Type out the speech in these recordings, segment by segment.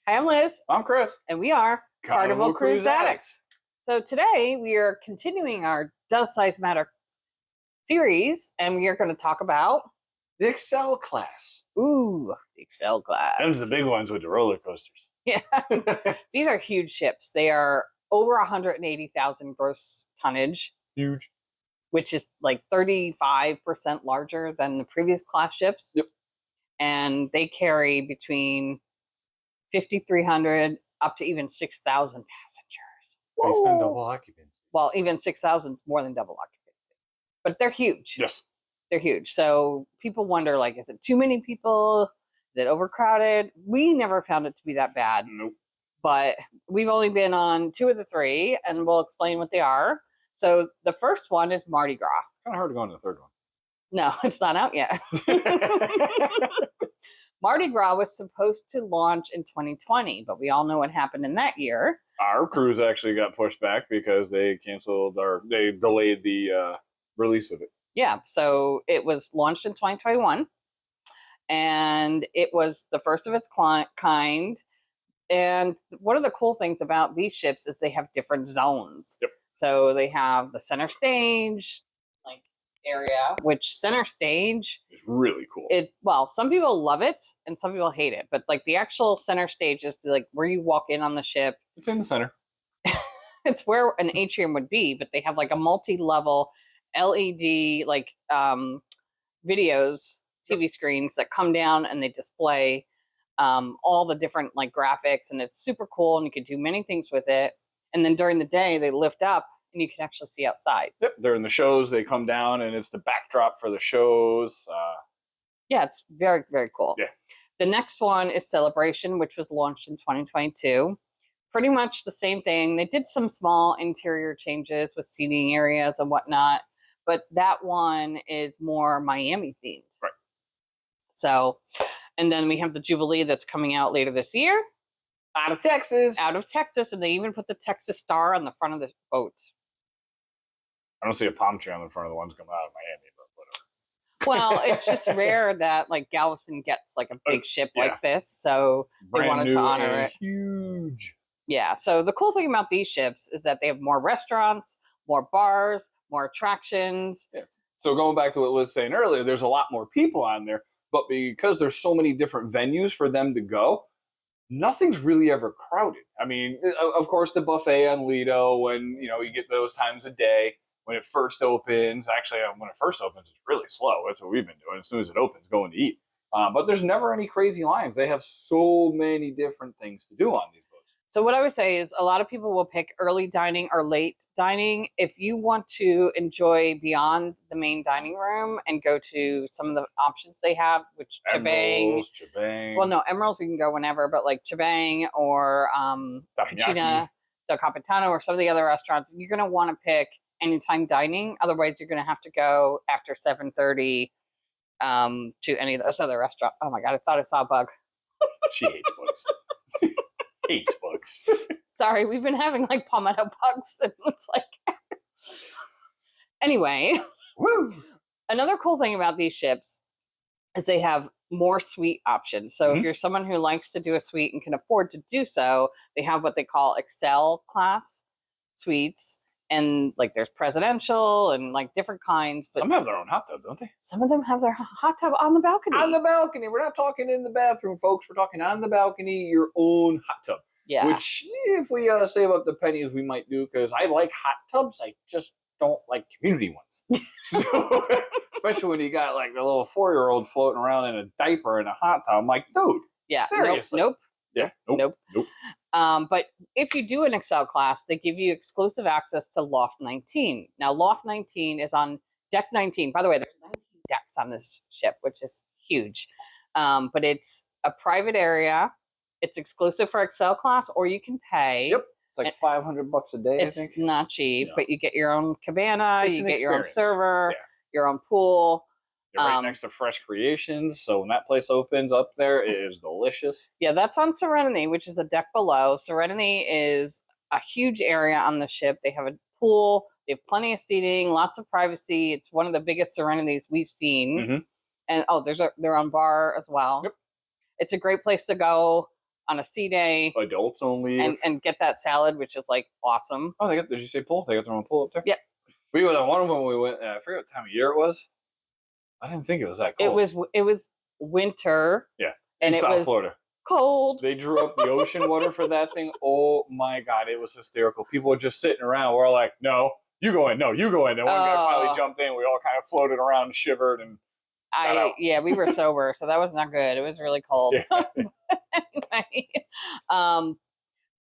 Hi, I'm Liz. I'm Chris. And we are Carnival Cruise Addicts. So today we are continuing our Does Size Matter series, and we are going to talk about The Excel class. the Excel class. Them's the big ones with the roller coasters. Yeah. These are huge ships. They are over 180,000 gross tonnage. Huge. Which is like 35% larger than the previous class ships. Yep. And they carry between 5,300 up to even 6,000 passengers. Based on double occupancy. Well, even 6,000 is more than double occupancy. But they're huge. Yes. They're huge. So people wonder, like, is it too many people? Is it overcrowded? We never found it to be that bad. Nope. But we've only been on 2 of the 3, and we'll explain what they are. So the first one is Mardi Gras. Kind of hard to go on to the third one. No, it's not out yet. Mardi Gras was supposed to launch in 2020, but we all know what happened in that year. Our cruise actually got pushed back because they they delayed the release of it. Yeah, so it was launched in 2021, and it was the first of its kind. And one of the cool things about these ships is they have different zones. Yep. So they have the center stage, like, area, which center stage is really cool. Well, some people love it and some people hate it, but like the actual center stage is like where you walk in on the ship. It's in the center. It's where an atrium would be, but they have like a multi-level LED like videos, TV screens that come down and they display all the different like graphics, and it's super cool and you can do many things with it. And then during the day, they lift up and you can actually see outside. Yep, during the shows, they come down and it's the backdrop for the shows. Yeah, it's very, very cool. Yeah. The next one is Celebration, which was launched in 2022. Pretty much the same thing. They did some small interior changes with seating areas and whatnot, but that one is more Miami themed. Right. So, and then we have the Jubilee that's coming out later this year. Out of Texas, and they even put the Texas star on the front of the boat. I don't see a palm tree on the front of the ones coming out of Miami, but whatever. Well, it's just rare that like Galveston gets like a big ship like this, so Brand they wanted to honor it. Huge. Yeah. So the cool thing about these ships is that they have more restaurants, more bars, more attractions. Yeah. So going back to what Liz was saying earlier, there's a lot more people on there, but because there's so many different venues for them to go, nothing's really ever crowded. I mean, of course, the buffet on Lido, when you get those times a day when it first opens. Actually, when it first opens, it's really slow. That's what we've been doing. As soon as it opens, going to eat. But there's never any crazy lines. They have so many different things to do on these boats. So what I would say is a lot of people will pick early dining or late dining. If you want to enjoy beyond the main dining room and go to some of the options they have, which Chibang. Well, no, Emeralds you can go whenever, but like Chibang or Cucina del Capitano or some of the other restaurants, you're going to want to pick anytime dining. Otherwise, you're going to have to go after 7:30 to any of those other restaurants. Oh my God, I thought I saw a bug. She hates bugs. Hates bugs. Sorry, we've been having like palmetto bugs, and it's like. Anyway, woo! Another cool thing about these ships is they have more suite options. So if you're someone who likes to do a suite and can afford to do so, they have what they call Excel class suites. And like there's presidential and like different kinds. But some have their own hot tub, don't they? Some of them have their hot tub on the balcony. On the balcony. We're not talking in the bathroom, folks. We're talking on the balcony, your own hot tub. Yeah. Which, if we save up the pennies, we might do, because I like hot tubs. I just don't like community ones. So, especially when you got like a little 4-year-old floating around in a diaper in a hot tub. I'm like, dude. Yeah. Seriously. Nope. Yeah. Nope. But if you do an Excel class, they give you exclusive access to Loft 19. Now, Loft 19 is on Deck 19. By the way, there's 19 decks on this ship, which is huge. But it's a private area. It's exclusive for Excel class, or you can pay. Yep. It's like $500 a day, I think. It's not cheap, but you get your own cabana, you get your own experience. server, your own pool. You're right next to Fresh Creations, so when that place opens up there, it is delicious. Yeah, that's on Serenity, which is a deck below. Serenity is a huge area on the ship. They have a pool. They have plenty of seating, lots of privacy. It's one of the biggest Serenities we've seen. And there's their own bar as well. Yep. It's a great place to go on a sea day. Adults only. And get that salad, which is like awesome. Oh, did you say pool? They got their own pool up there? Yep. We went on one of them when we went, I forget what time of year it was. I didn't think it was that cold. It was winter. Yeah. And in South Florida. Cold. They drew up the ocean water for that thing. Oh my God, it was hysterical. People were just sitting around. We're like, no, you go in. No, you go in. And one guy finally jumped in. We all kind of floated around and shivered and we were sober, so that was not good. It was really cold. Yeah. Anyway,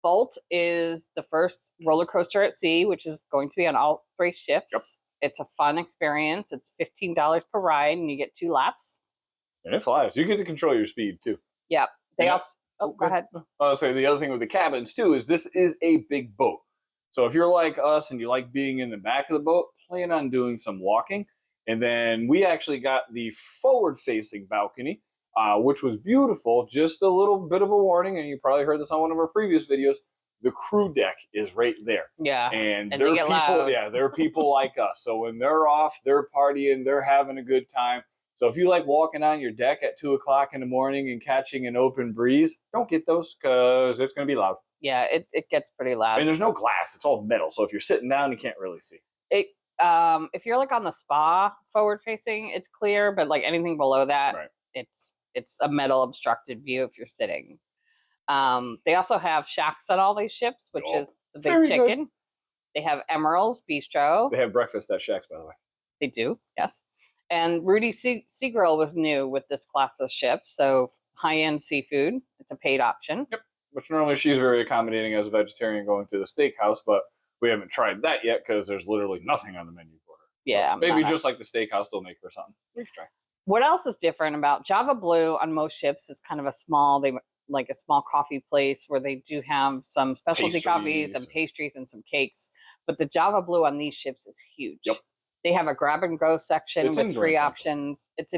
Bolt is the first roller coaster at sea, which is going to be on all 3 ships. Yep. It's a fun experience. It's $15 per ride, and you get 2 laps. And it flies. You get to control your speed too. Yep. They also. Oh, go ahead. I'll say the other thing with the cabins too is this is a big boat. So if you're like us and you like being in the back of the boat, plan on doing some walking. And then we actually got the forward-facing balcony, which was beautiful. Just a little bit of a warning, and you probably heard this on one of our previous videos. The crew deck is right there. Yeah. And they they're get people, loud. yeah, they're people like us. So when they're off, they're partying, they're having a good time. So if you like walking on your deck at 2 o'clock in the morning and catching an open breeze, don't get those because it's going to be loud. Yeah, it gets pretty loud. And there's no glass; it's all metal. So if you're sitting down, you can't really see. If you're like on the spa forward facing, it's clear, but like anything below that, Right. it's a metal obstructed view if you're sitting. They also have shacks on all these ships, which is the big chicken. Good. They have Emerald's Bistro. They have breakfast at Shacks, by the way. They do, yes. And Rudy Seagrill was new with this class of ship, so high-end seafood. It's a paid option. Yep. Which normally she's very accommodating as a vegetarian going to the steakhouse, but we haven't tried that yet because there's literally nothing on the menu for her. Yeah. So maybe just like the steakhouse, they'll make her something. We can try. What else is different about Java Blue on most ships is kind of a small coffee place where they do have some specialty coffees and pastries and some cakes. But the Java Blue on these ships is huge. Yep. They have a grab and go section with 3 options. It's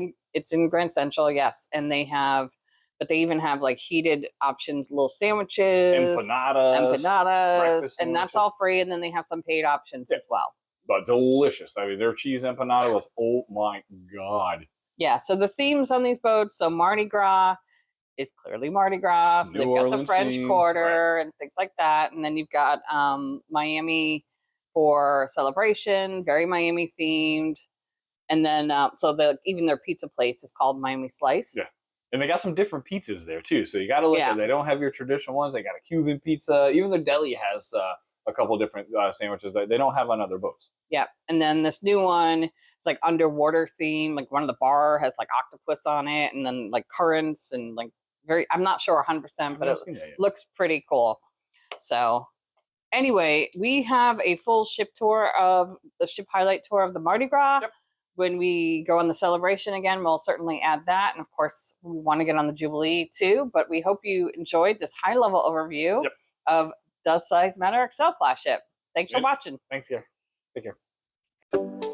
in Grand Central, yes. And they even have like heated options, little sandwiches, empanadas, and that's all free. And then they have some paid options as well. But delicious. I mean, their cheese empanada was, oh my God. Yeah. So the themes on these boats, so Mardi Gras is clearly Mardi Gras. So they've got the French Quarter and things like that. And then you've got Miami for celebration, very Miami themed. And then, even their pizza place is called Miami Slice. Yeah. And they got some different pizzas there too. So you got to look at, they don't have your traditional ones. They got a Cuban pizza. Even their deli has a couple different sandwiches that they don't have on other boats. Yeah. And then this new one, it's like underwater theme. Like one of the bar has like octopus on it and then like currents and like I'm not sure 100%, but it looks pretty cool. So anyway, we have a full ship highlight tour of the Mardi Gras. Yep. When we go on the celebration again, we'll certainly add that. And of course, we want to get on the Jubilee too. But we hope you enjoyed this high-level overview of Does Size Matter XL class ship. Thanks for watching. Thanks, yeah. Take care.